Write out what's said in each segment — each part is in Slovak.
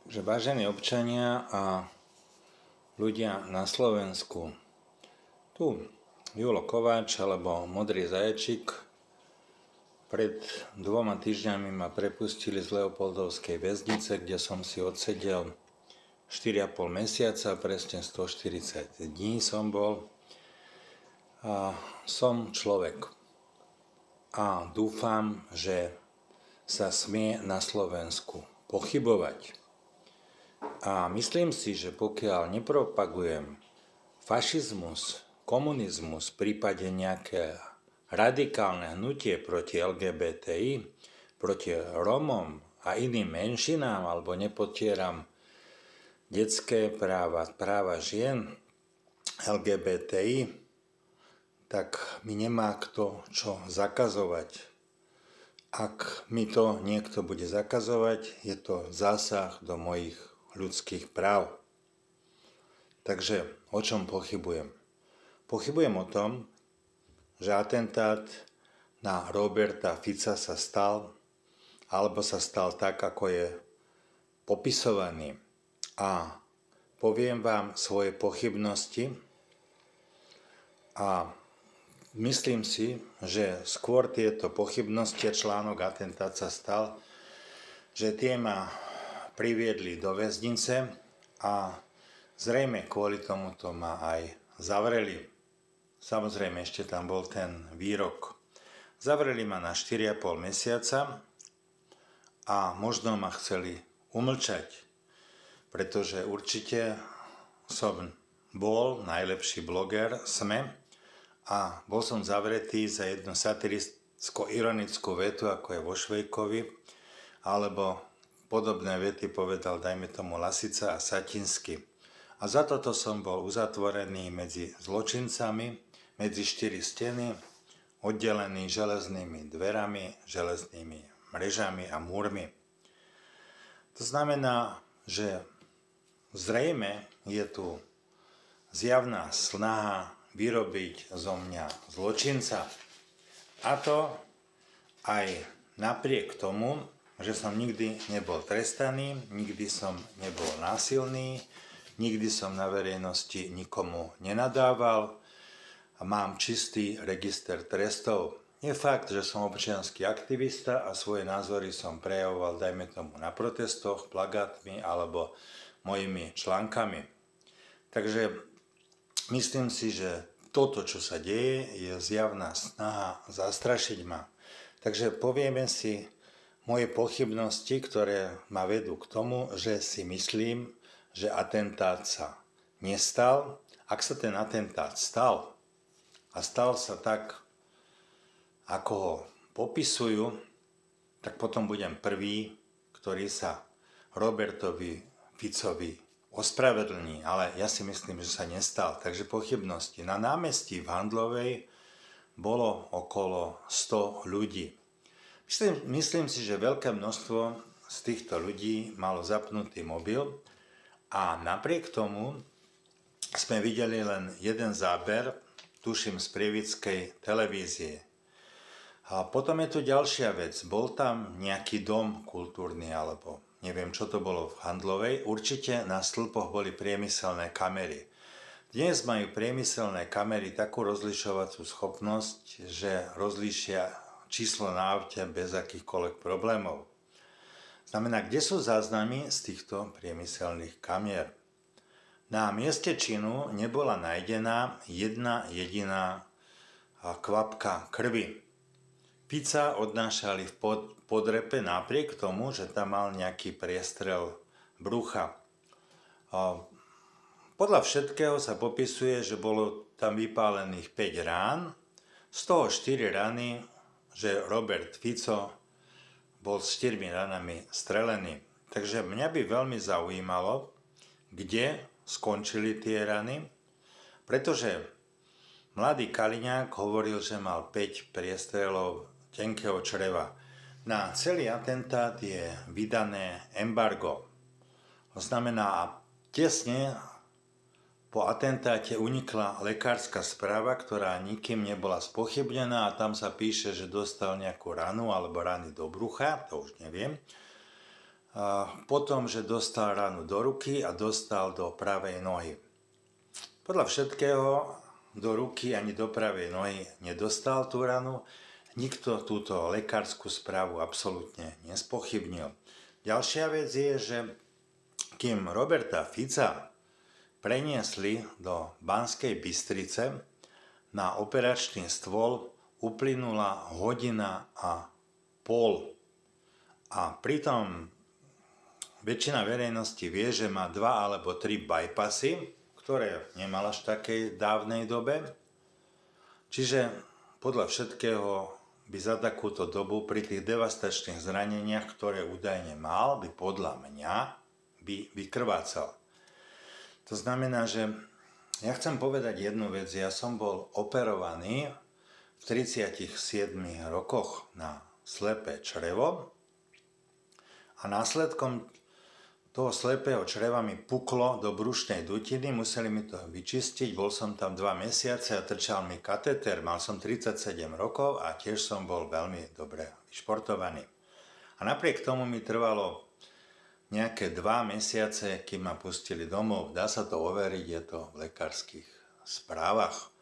Že vážení občania a ľudia na Slovensku, tu Julo Kováč alebo Modrý zaječik pred 2 týždňami ma prepustili z Leopoldovskej väznice, kde som si odsedel 4,5 mesiaca, presne 140 dní som bol. A som človek a dúfam, že sa smie na Slovensku pochybovať. A myslím si, že pokiaľ nepropagujem fašizmus, komunizmus, v prípade nejaké radikálne hnutie proti LGBTI, proti Rómom a iným menšinám, alebo nepotieram detské práva žien LGBTI, tak mi nemá kto čo zakazovať. Ak mi to niekto bude zakazovať, je to zásah do mojich ľudských práv. Takže o čom pochybujem? Pochybujem o tom, že atentát na Roberta Fica sa stal, alebo sa stal tak, ako je popisovaný. A poviem vám svoje pochybnosti a myslím si, že skôr tieto pochybnosti a článok atentát sa stal, že tie ma priviedli do väznice a zrejme kvôli tomuto ma aj zavreli. Samozrejme ešte tam bol ten výrok. Zavreli ma na 4,5 mesiaca a možno ma chceli umlčať, pretože určite som bol najlepší bloger SME a bol som zavretý za jednu satiricko-ironickú vetu, ako je vo Švejkovi, alebo podobné vety povedal, dajme tomu, Lasica a Satinsky. A za toto som bol uzatvorený medzi zločincami, medzi 4 steny, oddelený železnými dverami, železnými mrežami a múrmi. To znamená, že zrejme je tu zjavná snaha vyrobiť zo mňa zločinca. A to aj napriek tomu, že som nikdy nebol trestaný, nikdy som nebol násilný, nikdy som na verejnosti nikomu nenadával a mám čistý register trestov. Je fakt, že som občiansky aktivista a svoje názory som prejavoval, dajme tomu, na protestoch, plagátmi alebo mojimi článkami. Takže myslím si, že toto, čo sa deje, je zjavná snaha zastrašiť ma. Takže povieme si moje pochybnosti, ktoré ma vedú k tomu, že si myslím, že atentát sa nestal. Ak sa ten atentát stal a stal sa tak, ako ho popisujú, tak potom budem prvý, ktorý sa Robertovi Ficovi ospravedlní, ale ja si myslím, že sa nestal. Takže pochybnosti. Na námestí v Handlovej bolo okolo 100 ľudí. Myslím si, že veľké množstvo z týchto ľudí malo zapnutý mobil a napriek tomu sme videli len jeden záber, tuším z prievidskej televízie. A potom je tu ďalšia vec. Bol tam nejaký dom kultúrny alebo neviem, čo to bolo v Handlovej. Určite na stĺpoch boli priemyselné kamery. Dnes majú priemyselné kamery takú rozlišovacú schopnosť, že rozlíšia číslo na aute bez akýchkoľvek problémov. Znamená, kde sú záznamy z týchto priemyselných kamier? Na mieste činu nebola nájdená jedna jediná kvapka krvi. Fica odnášali v podrepe napriek tomu, že tam mal nejaký priestrel brucha. Podľa všetkého sa popisuje, že bolo tam vypálených 5 rán, z toho 4 rany, že Robert Fico bol s 4 ranami strelený. Takže mňa by veľmi zaujímalo, kde skončili tie rany, pretože mladý Kaliňák hovoril, že mal 5 priestrelov tenkého čreva. Na celý atentát je vydané embargo. To znamená, tesne po atentáte unikla lekárska správa, ktorá nikým nebola spochybnená a tam sa píše, že dostal nejakú ranu alebo rany do brucha, to už neviem. potom, že dostal ranu do ruky a dostal do pravej nohy. Podľa všetkého do ruky ani do pravej nohy nedostal tú ranu. Nikto túto lekárskú správu absolútne nespochybnil. Ďalšia vec je, že kým Roberta Fica preniesli do Banskej Bystrice na operačný stôl, uplynula 1,5 hodiny. A pritom väčšina verejnosti vie, že má 2 alebo 3 bypassy, ktoré nemal až v takej dávnej dobe. Čiže podľa všetkého by za takúto dobu pri tých devastačných zraneniach, ktoré údajne mal, by podľa mňa vykrvácal. To znamená, že ja chcem povedať jednu vec. Ja som bol operovaný v 37 rokoch na slepé črevo a následkom toho slepého čreva mi puklo do brušnej dutiny, museli mi to vyčistiť, bol som tam 2 mesiace a trčal mi kateter, mal som 37 rokov a tiež som bol veľmi dobre vyšportovaný. A napriek tomu mi trvalo nejaké 2 mesiace, kým ma pustili domov. Dá sa to overiť, je to v lekárskych správach.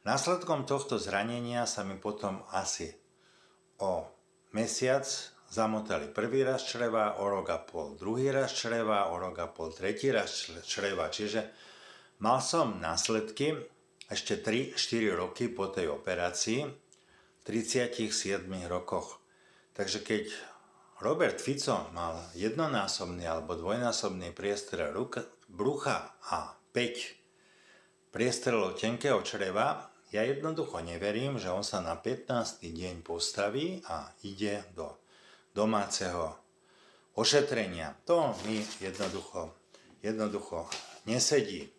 Následkom tohto zranenia sa mi potom asi o mesiac zamotali prvý raz čreva, o rok a pol druhý raz čreva, o rok a pol tretí raz čreva. Čiže mal som následky ešte 3-4 roky po tej operácii v 37 rokoch. Takže keď Robert Fico mal jednonásobný alebo dvojnásobný priestrel brucha a 5 priestrelov tenkého čreva, ja jednoducho neverím, že on sa na 15. deň postaví a ide do domáceho ošetrenia. To mi jednoducho nesedí.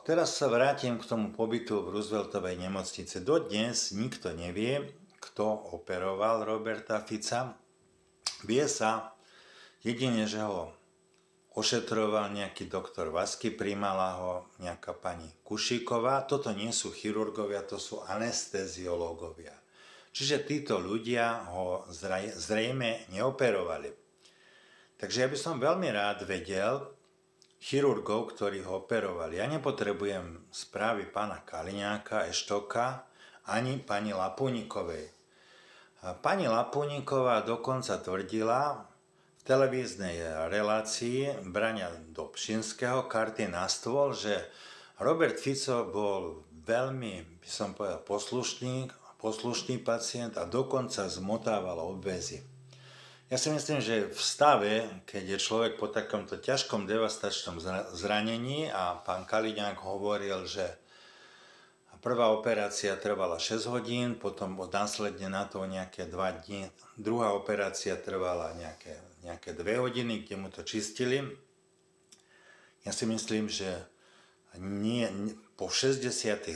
Teraz sa vrátim k tomu pobytu v Rooseveltovej nemocnici. Dodnes nikto nevie, kto operoval Roberta Fica. Vie sa jedine, že ho ošetroval nejaký doktor Vasky, príjmala ho nejaká pani Kušíková. Toto nie sú chirurgovia, to sú anesteziológovia. Čiže títo ľudia ho zrejme neoperovali. Takže ja by som veľmi rád vedel chirurgov, ktorí ho operovali. Ja nepotrebujem správy pána Kaliňáka, Eštoka, ani pani Lapuníkovej. Pani Lapuníková dokonca tvrdila v televíznej relácii Braňa Dobšinského karty na stôl, že Robert Fico bol veľmi, by som povedal, poslušný pacient a dokonca zmotával obväzy. Ja si myslím, že v stave, keď je človek po takomto ťažkom devastačnom zranení a pán Kaliňák hovoril, že prvá operácia trvala 6 hodín, potom následne na to nejaké 2 dní, druhá operácia trvala nejaké 2 hodiny, kde mu to čistili. Ja si myslím, že po 60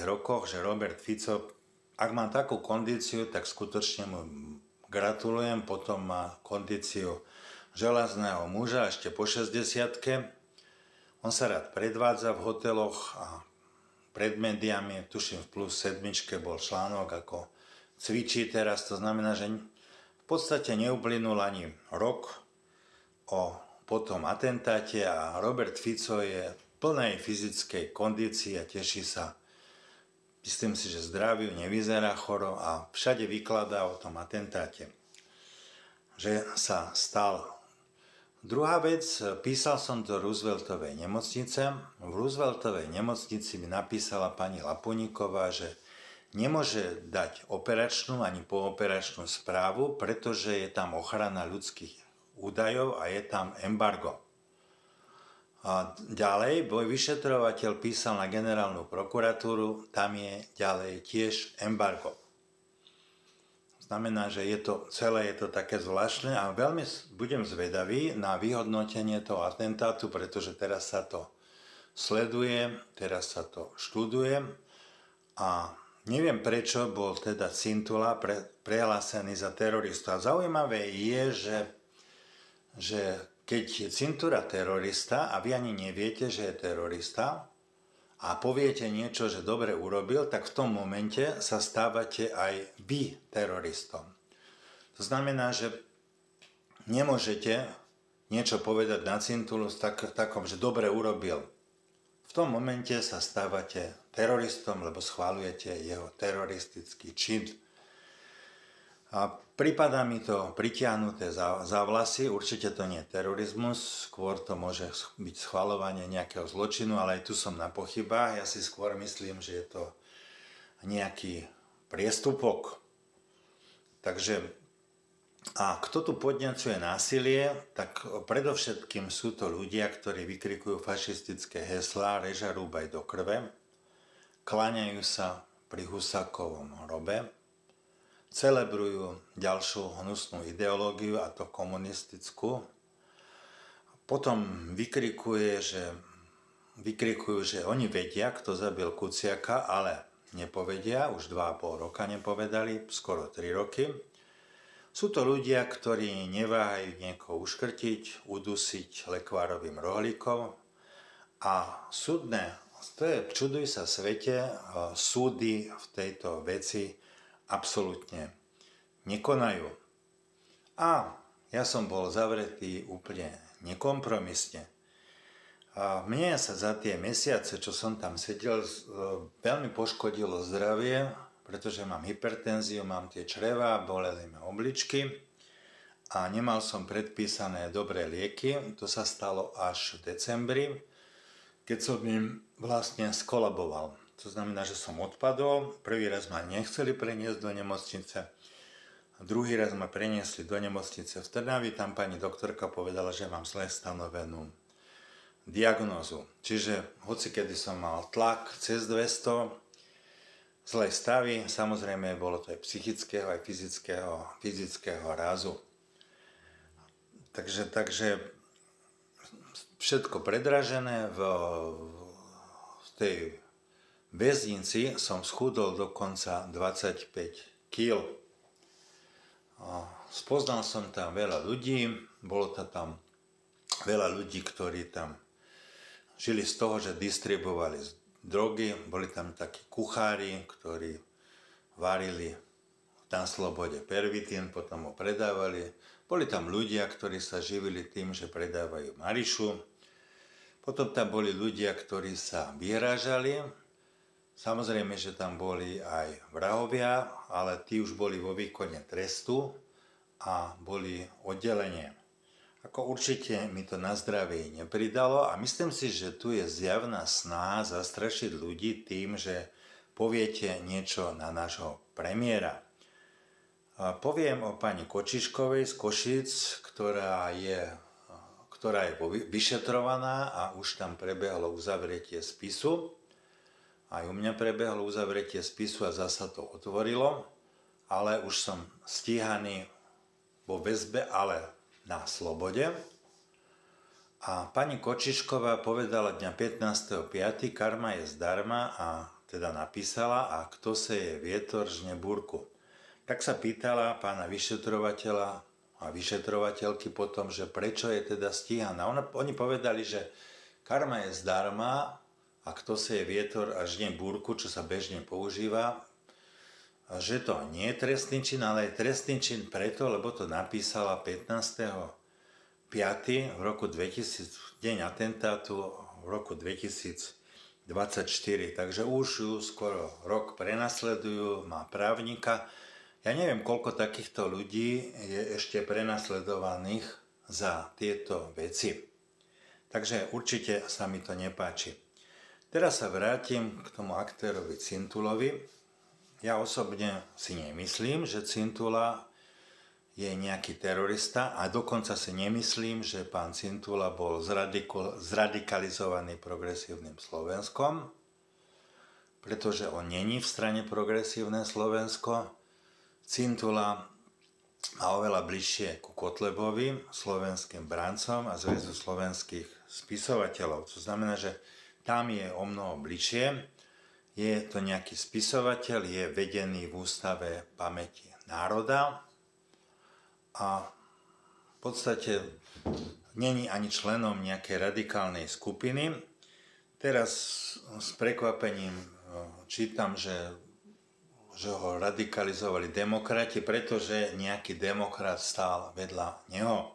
rokoch, že Robert Fico, ak má takú kondíciu, tak skutočne mu gratulujem. Potom má kondíciu železného muža ešte po 60-ke. On sa rád predvádza v hoteloch a pred médiami, tuším v Plus 7 bol článok, ako cvičí teraz. To znamená, že v podstate neuplynul ani rok po tom atentáte a Robert Fico je v plnej fyzickej kondícii a teší sa. Myslím si, že zdraviu, nevyzerá choro a všade vykladá o tom atentáte, že sa stal. Druhá vec, písal som do Rooseveltovej nemocnice. V Rooseveltovej nemocnici mi napísala pani Lapuníková, že nemôže dať operačnú ani pooperačnú správu, pretože je tam ochrana ľudských údajov a je tam embargo. A ďalej, môj vyšetrovateľ písal na generálnu prokuratúru, tam je ďalej tiež embargo. Znamená, že celé je to také zvláštne a veľmi budem zvedavý na vyhodnotenie toho atentátu, pretože teraz sa to sleduje, teraz sa to študuje a neviem prečo bol teda Cintula prehlásený za teroristu. A zaujímavé je, že keď je Cintura terorista a vy ani neviete, že je terorista a poviete niečo, že dobre urobil, tak v tom momente sa stávate aj vy teroristom. To znamená, že nemôžete niečo povedať na Cintulu takom, že dobre urobil. V tom momente sa stávate teroristom, lebo schvaľujete jeho teroristický čin. A prípada mi to pritiahnuté za vlasy, určite to nie je terorizmus, skôr to môže byť schvaľovanie nejakého zločinu, ale aj tu som na pochybách. Ja si skôr myslím, že je to nejaký priestupok. Takže a kto tu podnecuje násilie, tak predovšetkým sú to ľudia, ktorí vykrikujú fašistické heslá, reža rúbaj do krve, kláňajú sa pri Husákovom hrobe, celebrujú ďalšiu hnusnú ideológiu, a to komunistickú. Potom vykrikujú, že oni vedia, kto zabil Kuciaka, ale nepovedia, už 2,5 roka nepovedali, skoro 3 roky. Sú to ľudia, ktorí neváhajú niekoho uškrtiť, udusiť lekvárovým rohlíkom a súdne, to je čuduj sa svete, súdy v tejto veci absolútne nekonajú. A ja som bol zavretý úplne nekompromisne. A mne sa za tie mesiace, čo som tam sedel, veľmi poškodilo zdravie, pretože mám hypertenziu, mám tie črevá, boleli ma obličky a nemal som predpísané dobré lieky. To sa stalo až v decembri, keď som im vlastne skolaboval. To znamená, že som odpadol, prvý raz ma nechceli preniesť do nemocnice, druhý raz ma preniesli do nemocnice v Trnavi, tam pani doktorka povedala, že mám zle stanovenú diagnózu. Čiže hoci kedy som mal tlak cez 200, zlé stavy, samozrejme bolo to aj psychického, aj fyzického rázu. Takže všetko predražené, v tej väznici som schudol dokonca 25 kg. Spoznal som tam veľa ľudí, bolo to tam veľa ľudí, ktorí tam žili z toho, že distribuovali drogy, boli tam takí kuchári, ktorí varili na slobode pervitín, potom ho predávali. Boli tam ľudia, ktorí sa živili tým, že predávajú marišu. Potom tam boli ľudia, ktorí sa vyhrážali. Samozrejme, že tam boli aj vrahovia, ale tí už boli vo výkone trestu a boli oddelenie. Ako určite mi to na zdravie nepridalo a myslím si, že tu je zjavná snaha zastrašiť ľudí tým, že poviete niečo na nášho premiéra. Poviem o pani Kočiškovej z Košíc, ktorá je vyšetrovaná a už tam prebehlo uzavretie spisu. Aj u mňa prebehlo uzavretie spisu a zasa to otvorilo, ale už som stíhaný vo väzbe, ale na slobode. A pani Kočišková povedala dňa 15.5. karma je zdarma a teda napísala a kto seje vietor, žne búrku. Tak sa pýtala pána vyšetrovateľa a vyšetrovateľky potom, že prečo je teda stíhaná. Oni povedali, že karma je zdarma a kto seje vietor a žne búrku, čo sa bežne používa, že to nie je trestný čin, ale je trestný čin preto, lebo to napísala 15.5. v roku 2000, deň atentátu v roku 2024. Takže už ju skoro rok prenasledujú, má právnika. Ja neviem, koľko takýchto ľudí je ešte prenasledovaných za tieto veci. Takže určite sa mi to nepáči. Teraz sa vrátim k tomu aktérovi Cintulovi. Ja osobne si nemyslím, že Cintula je nejaký terorista a dokonca si nemyslím, že pán Cintula bol zradikalizovaný progresívnym Slovenskom, pretože on není v strane Progresívne Slovensko. Cintula má oveľa bližšie ku Kotlebovi, slovenským brancom a Zväzu slovenských spisovateľov. To znamená, že tam je o mnoho bližšie. Je to nejaký spisovateľ, je vedený v Ústave pamäti národa a v podstate není ani členom nejakej radikálnej skupiny. Teraz s prekvapením čítam, že ho radikalizovali demokrati, pretože nejaký demokrat stál vedľa neho.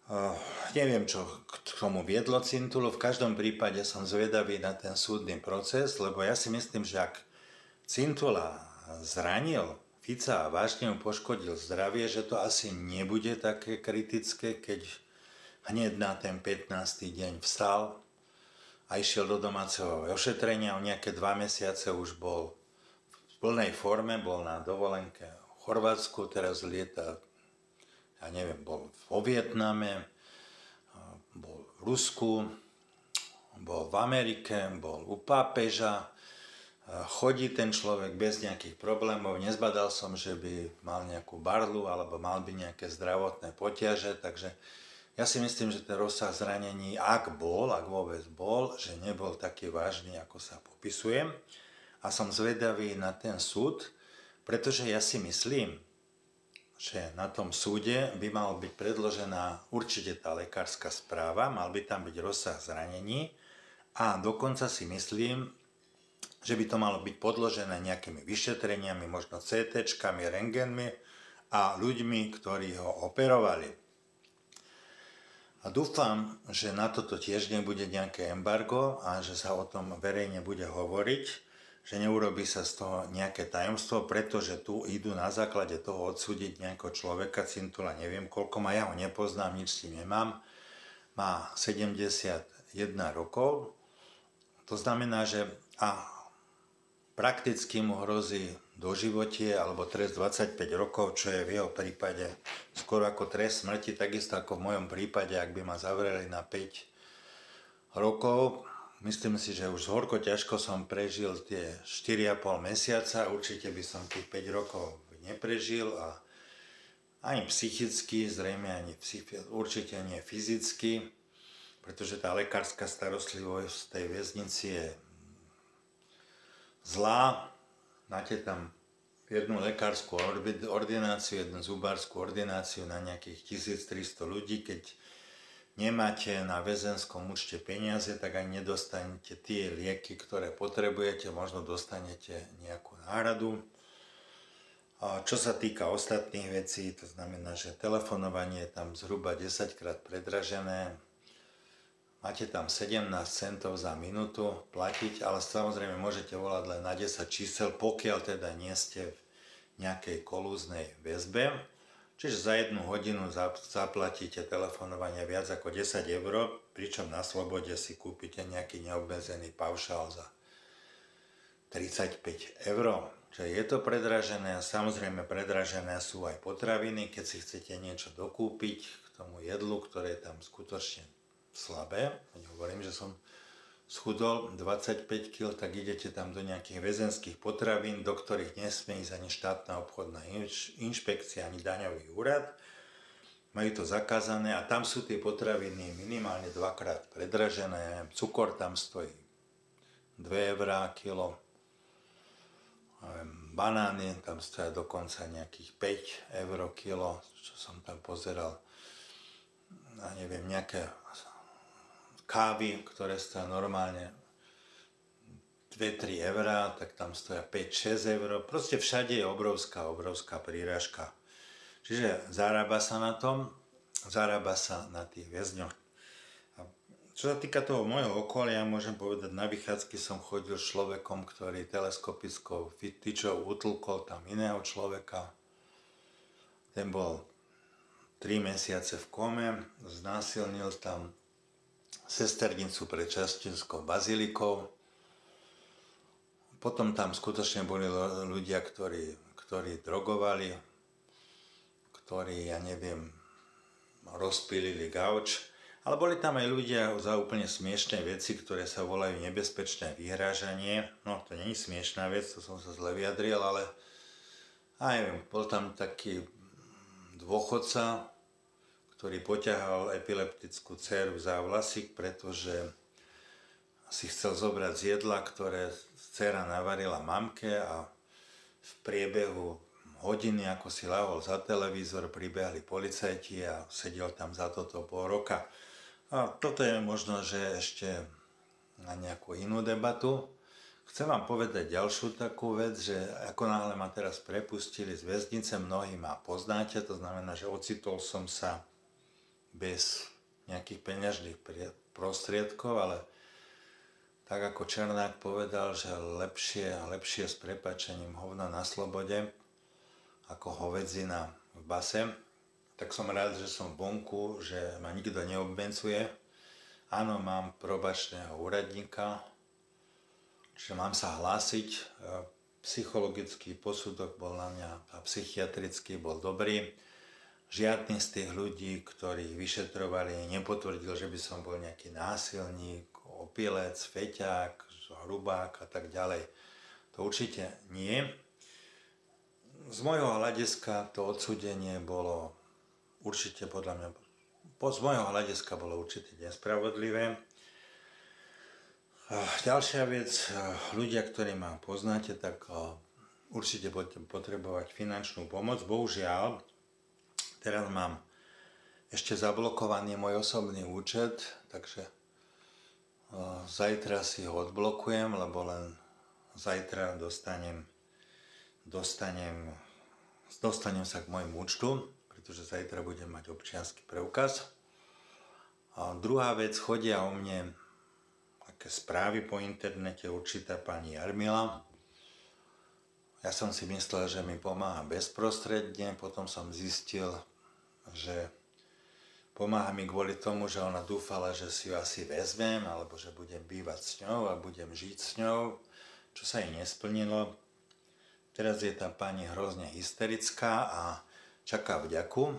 Uh, neviem, čo k tomu viedlo Cintulu. V každom prípade som zvedavý na ten súdny proces, lebo ja si myslím, že ak Cintula zranil Fica a vážne mu poškodil zdravie, že to asi nebude také kritické, keď hneď na ten 15. deň vstal a išiel do domáceho ošetrenia. O nejaké 2 mesiace už bol v plnej forme, bol na dovolenke v Chorvátsku, teraz lieta, ja neviem, bol vo Vietname, bol v Rusku, bol v Amerike, bol u pápeža. Chodí ten človek bez nejakých problémov, nezbadal som, že by mal nejakú barlu alebo mal by nejaké zdravotné potiaže, takže ja si myslím, že ten rozsah zranení, ak vôbec bol, že nebol taký vážny, ako sa popisuje. A som zvedavý na ten súd, pretože ja si myslím, že na tom súde by mal byť predložená určite tá lekárska správa, mal by tam byť rozsah zranení a dokonca si myslím, že by to malo byť podložené nejakými vyšetreniami, možno CT-čkami, rentgenmi a ľuďmi, ktorí ho operovali. A dúfam, že na toto tiež nebude nejaké embargo a že sa o tom verejne bude hovoriť, že neurobí sa z toho nejaké tajomstvo, pretože tu idú na základe toho odsúdiť nejakého človeka, Cintula neviem koľko má, ja ho nepoznám, nič s tým nemám, má 71 rokov, to znamená, že prakticky mu hrozí doživotie alebo trest 25 rokov, čo je v jeho prípade skoro ako trest smrti, takisto ako v mojom prípade, ak by ma zavreli na 5 rokov. Myslím si, že už horko ťažko som prežil tie 4,5 mesiaca, určite by som tých 5 rokov neprežil a ani psychicky, zrejme ani určite nie fyzicky, pretože tá lekárska starostlivosť v tej väznici je zlá. Máte tam jednu lekárskú ordináciu, jednu zubárskú ordináciu na nejakých 1300 ľudí. Keď nemáte na väzenskom účte peniaze, tak ani nedostanete tie lieky, ktoré potrebujete, možno dostanete nejakú náhradu. A čo sa týka ostatných vecí, to znamená, že telefonovanie je tam zhruba 10-krát predražené. Máte tam 17 centov za minútu platiť, ale samozrejme môžete volať len na 10 čísel, pokiaľ teda nie ste v nejakej kolúznej väzbe. Čiže za 1 hodinu zaplatíte telefonovanie viac ako 10 eur, pričom na slobode si kúpite nejaký neobmedzený paušál za 35 eur. Čiže je to predražené a samozrejme predražené sú aj potraviny, keď si chcete niečo dokúpiť k tomu jedlu, ktoré je tam skutočne slabé. Hovorím, že som schudol 25 kg, tak idete tam do nejakých väzenských potravín, do ktorých nesmie ísť ani štátna obchodná inšpekcia, ani daňový úrad. Majú to zakázané a tam sú tie potraviny minimálne 2-krát predražené. Cukor tam stojí 2 eurá kilo. Banány tam stoja dokonca nejakých 5 eur kilo, čo som tam pozeral. A neviem, nejaké kávy, ktoré stoja normálne 2-3 eurá, tak tam stoja 5-6 eur. Proste všade je obrovská prírážka. Čiže zarába sa na tom, zarába sa na tých väzňoch. A čo sa týka toho môjho okolia, môžem povedať, na vychádzky som chodil s človekom, ktorý teleskopickou tyčou utlkol tam iného človeka. Ten bol 3 mesiace v kome, znásilnil tam sesternicu pred Častinskou bazilikou. Potom tam skutočne boli ľudia, ktorí drogovali, ktorí, ja neviem, rozpílili gauč, ale boli tam aj ľudia za úplne smiešné veci, ktoré sa volajú nebezpečné vyhrážanie. No, to nie je smiešná vec, to som sa zle vyjadril, ale ja neviem, bol tam taký dôchodca, ktorý poťahal epileptickú dceru za vlasík, pretože si chcel zobrať z jedla, ktoré dcera navarila mamke a v priebehu hodiny, ako si ľahol za televízor, pribehli policajti a sedel tam za toto pol roka. A toto je možno, že ešte na nejakú inú debatu. Chcem vám povedať ďalšiu takú vec, že ako náhle ma teraz prepustili z väznice, mnohí ma poznáte, to znamená, že ocitol som sa bez nejakých peňažných prostriedkov, ale tak ako Černák povedal, že lepšie a lepšie s prepáčením hovno na slobode ako hovedzina v base, tak som rád, že som vonku, že ma nikto neobmedzuje. Áno, mám probačného úradníka, že mám sa hlásiť. Psychologický posudok bol na mňa a psychiatrický bol dobrý. Žiadny z tých ľudí, ktorých vyšetrovali, nepotvrdil, že by som bol nejaký násilník, opilec, feťák, hrubák a tak ďalej. To určite nie. Z môjho hľadiska to odsúdenie bolo určite podľa mňa, z môjho hľadiska bolo určite nespravodlivé. Ďalšia vec, ľudia, ktorí ma poznáte, tak určite budete potrebovať finančnú pomoc. Bohužiaľ, teraz mám ešte zablokovaný môj osobný účet, takže zajtra si ho odblokujem, lebo len zajtra dostanem sa k môjmu účtu, pretože zajtra budem mať občiansky preukaz. A druhá vec, chodia o mne také správy po internete, určitá pani Jarmila. Ja som si myslel, že mi pomáha bezprostredne, potom som zistil, že pomáha mi kvôli tomu, že ona dúfala, že si ju asi vezmem, alebo že budem bývať s ňou a budem žiť s ňou, čo sa jej nesplnilo. Teraz je tá pani hrozne hysterická a čaká vďaku.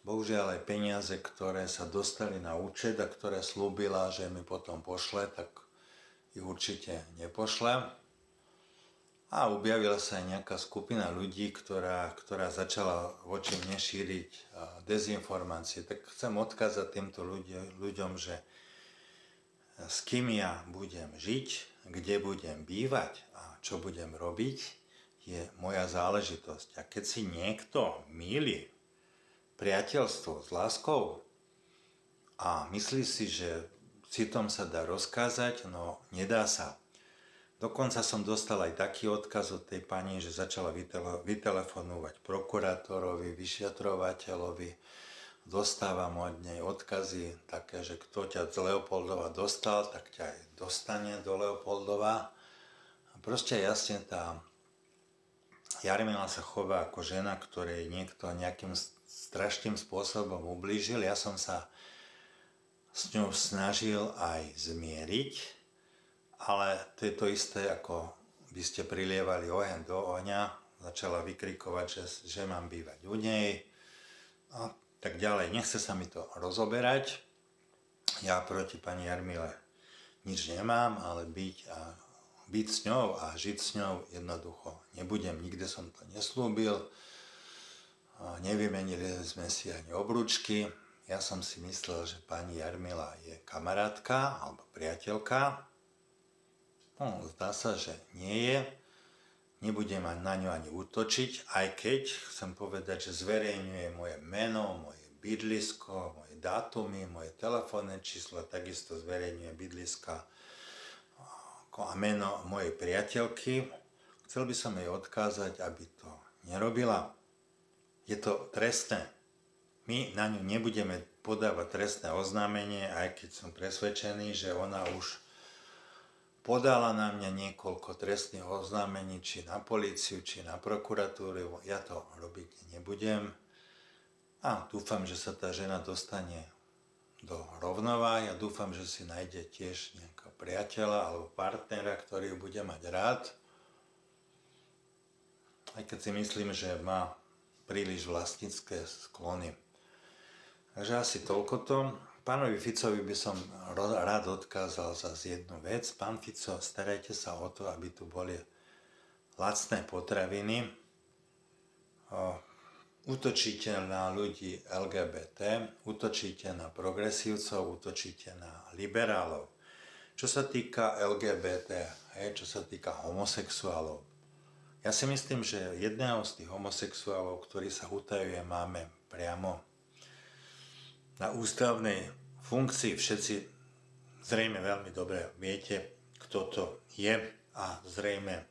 Bohužiaľ aj peniaze, ktoré sa dostali na účet a ktoré slúbila, že mi potom pošle, tak ich určite nepošle. A objavila sa aj nejaká skupina ľudí, ktorá začala voči mne šíriť dezinformácie. Tak chcem odkázať týmto ľuďom, že s kým ja budem žiť, kde budem bývať a čo budem robiť, je moja záležitosť. A keď si niekto mýli priateľstvo s láskou a myslí si, že citom sa dá rozkázať, no nedá sa. Dokonca som dostal aj taký odkaz od tej pani, že začala vytelefonovať prokurátorovi, vyšetrovateľovi. Dostávam od nej odkazy také, že kto ťa z Leopoldova dostal, tak ťa aj dostane do Leopoldova. A proste jasne tá Jarmila sa chová ako žena, ktorej niekto nejakým strašným spôsobom ublížil. Ja som sa s ňou snažil aj zmieriť, ale to je to isté, ako by ste prilievali oheň do ohňa, začala vykrikovať, že mám bývať u nej a tak ďalej. Nechce sa mi to rozoberať. Ja proti pani Jarmile nič nemám, ale byť s ňou a žiť s ňou jednoducho nebudem. Nikde som to neslúbil. Nevymenili sme si ani obrúčky. Ja som si myslel, že pani Jarmila je kamarátka alebo priateľka. No, zdá sa, že nie je. Nebudem na ňu ani útočiť, aj keď chcem povedať, že zverejňuje moje meno, moje bydlisko, moje dátumy, moje telefónne číslo, takisto zverejňuje bydliska a meno mojej priateľky. Chcel by som jej odkázať, aby to nerobila. Je to trestné. My na ňu nebudeme podávať trestné oznámenie, aj keď som presvedčený, že ona už podala na mňa niekoľko trestných oznámení, či na políciu, či na prokuratúru. Ja to robiť nebudem. A dúfam, že sa tá žena dostane do rovnováhy a dúfam, že si nájde tiež nejakého priateľa alebo partnera, ktorý ju bude mať rád. Aj keď si myslím, že má príliš vlastnícke sklony. Takže asi toľkoto. Pánovi Ficovi by som rád odkázal zase jednu vec. Pán Fico, starajte sa o to, aby tu boli lacné potraviny. Útočíte na ľudí LGBT, útočíte na progresívcov, útočíte na liberálov. Čo sa týka LGBT, čo sa týka homosexuálov, ja si myslím, že jedného z tých homosexuálov, ktorý sa utajuje, máme priamo na ústavnej funkcii. Všetci zrejme veľmi dobre viete, kto to je a zrejme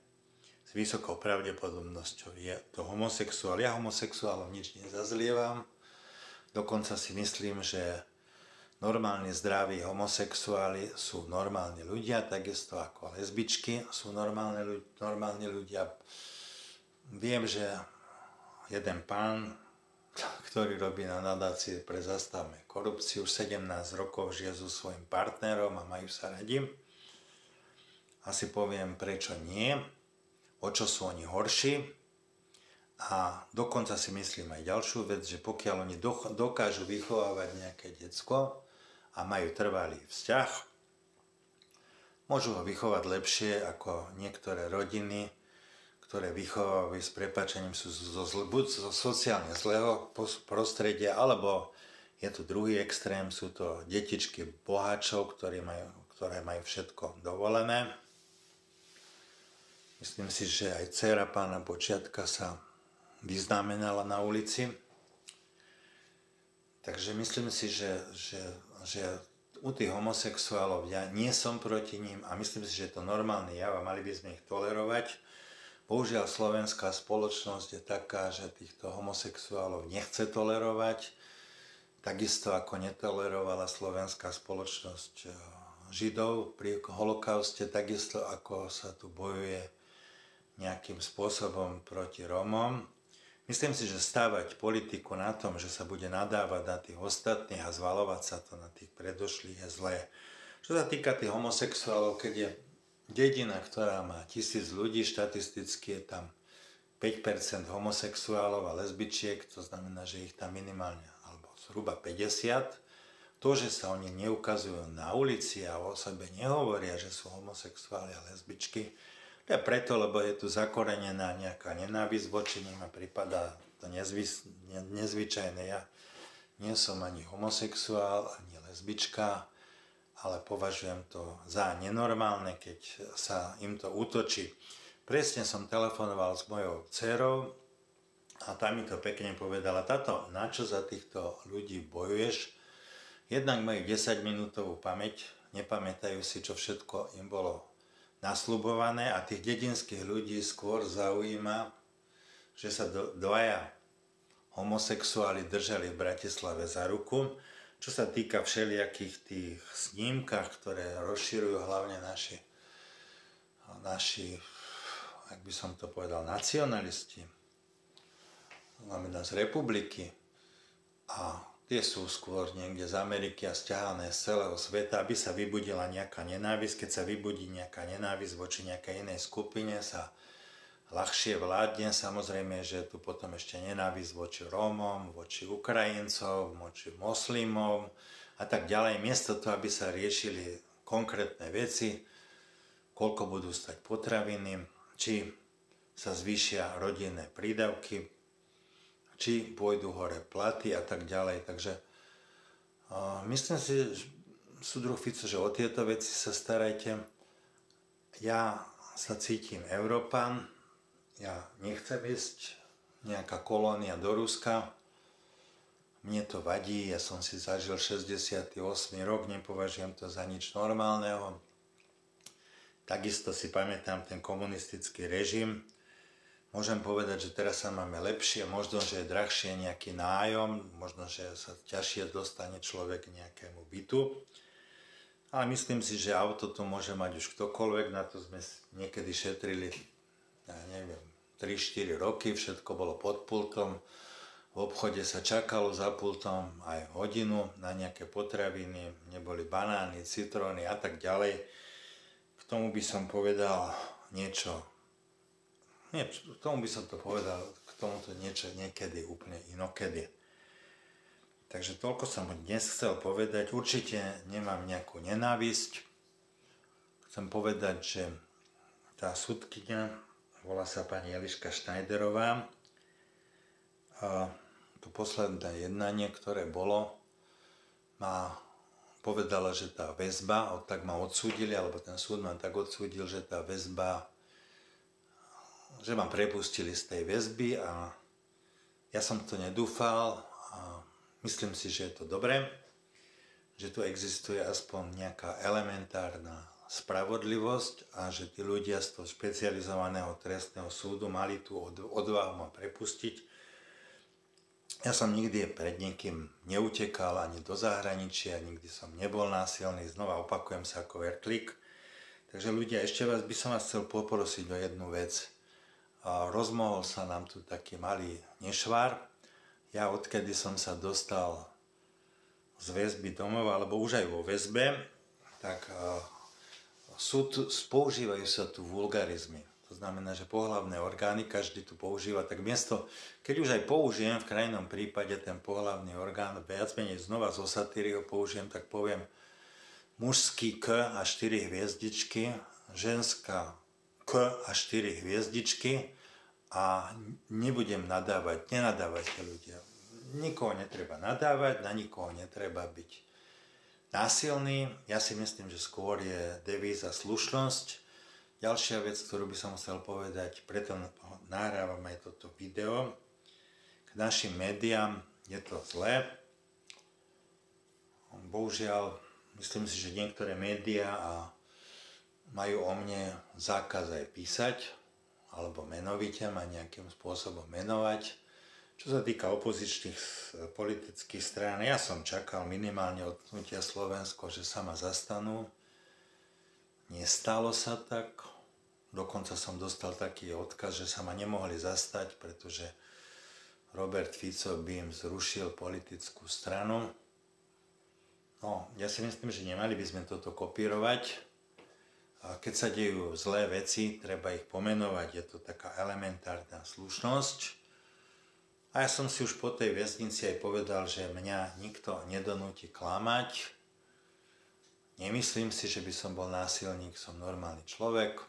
s vysokou pravdepodobnosťou je to homosexuál. Ja homosexuálom nič nezazlievam, Dokonca si myslím, že normálni zdraví homosexuáli sú normálni ľudia, takisto ako lesbičky sú normálni ľudia. Viem, že jeden pán, ktorý robí na nadácii pre Zastavme korupciu, už 17 rokov žije so svojím partnerom a majú sa radi. Asi poviem, prečo nie, o čo sú oni horší. A dokonca si myslím aj ďalšiu vec, že pokiaľ oni dokážu vychovávať nejaké decko a majú trvalý vzťah, môžu ho vychovať lepšie ako niektoré rodiny, ktoré vychovávajú s prepáčením sú buď zo sociálne zlého prostredia, alebo je tu druhý extrém, sú to detičky boháčov, ktoré majú všetko dovolené. Myslím si, že aj dcéra pána Počiatka sa vyznamenala na ulici. Takže myslím si, že u tých homosexuálov ja nie som proti ním a myslím si, že je to normálny jav a mali by sme ich tolerovať. Bohužiaľ slovenská spoločnosť je taká, že týchto homosexuálov nechce tolerovať. Takisto ako netolerovala slovenská spoločnosť Židov pri holokauste, takisto ako sa tu bojuje nejakým spôsobom proti Rómom. Myslím si, že stávať politiku na tom, že sa bude nadávať na tých ostatných a zvalovať sa to na tých predošlých je zlé. Čo sa týka tých homosexuálov, keď je dedina, ktorá má 1000 ľudí, štatisticky je tam 5% homosexuálov a lesbičiek, to znamená, že ich tam minimálne alebo zhruba 50. To, že sa oni neukazujú na ulici a o sebe nehovoria, že sú homosexuáli a lesbičky, to je preto, lebo je tu zakorenená nejaká nenávisť voči nim a prípada to nezvyčajné. Ja nie som ani homosexuál, ani lesbička, ale považujem to za nenormálne, keď sa im to útočí. Presne som telefonoval s mojou dcérou a tá mi to pekne povedala: táto, na čo za týchto ľudí bojuješ? Jednak majú 10-minútovú pamäť, nepamätajú si, čo všetko im bolo nasľubované a tých dedinských ľudí skôr zaujíma, že sa dvaja homosexuáli držali v Bratislave za ruku. Čo sa týka všelijakých tých snímkach, ktoré rozširujú hlavne naši, ak by som to povedal, nacionalisti, znamená z republiky, a tie sú skôr niekde z Ameriky a sťahané z celého sveta, aby sa vybudila nejaká nenávisť. Keď sa vybudí nejaká nenávisť voči nejakej inej skupine, sa ľahšie vládne. Samozrejme, že tu potom ešte nenávisť voči Rómom, voči Ukrajincom, voči moslimom a tak ďalej. Miesto toho, aby sa riešili konkrétne veci, koľko budú stať potraviny, či sa zvýšia rodinné prídavky, či pôjdu hore platy a tak ďalej. Takže myslím si, súdruh Fico, že o tieto veci sa starajte. Ja sa cítim Európan, ja nechcem ísť nejaká kolónia do Ruska. Mne to vadí, ja som si zažil 68. rok, nepovažujem to za nič normálneho. Takisto si pamätám ten komunistický režim. Môžem povedať, že teraz sa máme lepšie, možno, že je drahšie nejaký nájom, možno, že sa ťažšie dostane človek k nejakému bytu. Ale myslím si, že auto tu môže mať už ktokoľvek, na to sme niekedy šetrili, ja neviem, 3-4 roky, všetko bolo pod pultom. V obchode sa čakalo za pultom aj hodinu na nejaké potraviny, neboli banány, citróny a tak ďalej. K tomu by som povedal niečo. Nie, k tomu by som to povedal, k tomuto niečo niekedy, úplne inokedy. Takže toľko som dnes chcel povedať. Určite nemám nejakú nenávisť. Chcem povedať, že tá sudkyňa, volá sa pani Eliška Schneiderová, a to posledné jednanie, ktoré bolo, povedala, že tá väzba, tak ma odsúdili, alebo ten súd ma tak odsúdil, že tá väzba, že ma prepustili z tej väzby a ja som to nedúfal a myslím si, že je to dobré, že tu existuje aspoň nejaká elementárna spravodlivosť a že tí ľudia z toho špecializovaného trestného súdu mali tú odvahu ma prepustiť. Ja som nikdy pred niekým neutekal ani do zahraničia, nikdy som nebol násilný, znova opakujem sa ako verklik. Takže ľudia, ešte by som vás chcel poprosiť o jednu vec. Rozmohol sa nám tu taký malý nešvar. Ja odkedy som sa dostal z väzby domov, alebo už aj vo väzbe, tak používajú sa tu vulgarizmy. To znamená, že pohlavné orgány, každý tu používa, tak miesto, keď už aj použijem v krajnom prípade ten pohlavný orgán, viac menej znova zo satíry ho použijem, tak poviem mužský K a 4 hviezdičky, ženská K a 4 hviezdičky a nebudem nadávať, nenadávajte ľudia. Nikoho netreba nadávať, na nikoho netreba byť násilný. Ja si myslím, že skôr je devíza slušnosť. Ďalšia vec, ktorú by som chcel povedať, preto nahrávam aj toto video. K našim médiám je to zlé. Bohužiaľ, myslím si, že niektoré médiá majú o mne zákaz aj písať, alebo menovite ma nejakým spôsobom menovať. Čo sa týka opozičných politických strán, ja som čakal minimálne od Hnutia Slovensko, že sa ma zastanú. Nestalo sa tak. Dokonca som dostal taký odkaz, že sa ma nemohli zastať, pretože Robert Fico by im zrušil politickú stranu. No, ja si myslím, že nemali by sme toto kopírovať. A keď sa dejú zlé veci, treba ich pomenovať. Je to taká elementárna slušnosť. A ja som si už po tej väznici aj povedal, že mňa nikto nedonúti klamať. Nemyslím si, že by som bol násilník, som normálny človek.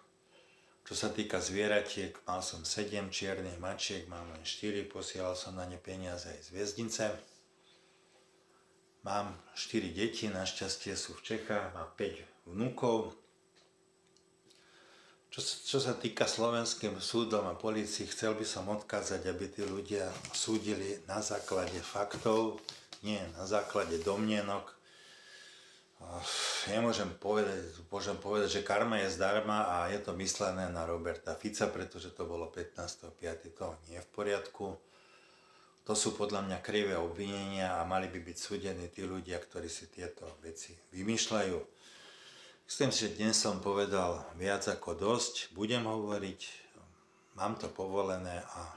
Čo sa týka zvieratiek, mal som 7 čiernych mačiek, mám len 4, posielal som na ne peniaze aj z väznice. Mám 4 deti, našťastie sú v Čechách, mám 5 vnúkov. Čo sa týka slovenským súdom a polícii, chcel by som odkázať, aby tí ľudia súdili na základe faktov, nie na základe domnienok. Ja môžem povedať, že karma je zdarma a je to myslené na Roberta Fica, pretože to bolo 15.5. To nie je v poriadku. To sú podľa mňa krivé obvinenia a mali by byť súdení tí ľudia, ktorí si tieto veci vymýšľajú. Myslím si, že dnes som povedal viac ako dosť, budem hovoriť, mám to povolené a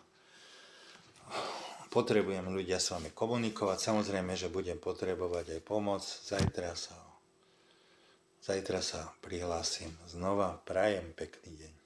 potrebujem ľudia s vami komunikovať. Samozrejme, že budem potrebovať aj pomoc. Zajtra sa prihlásim znova. Prajem pekný deň.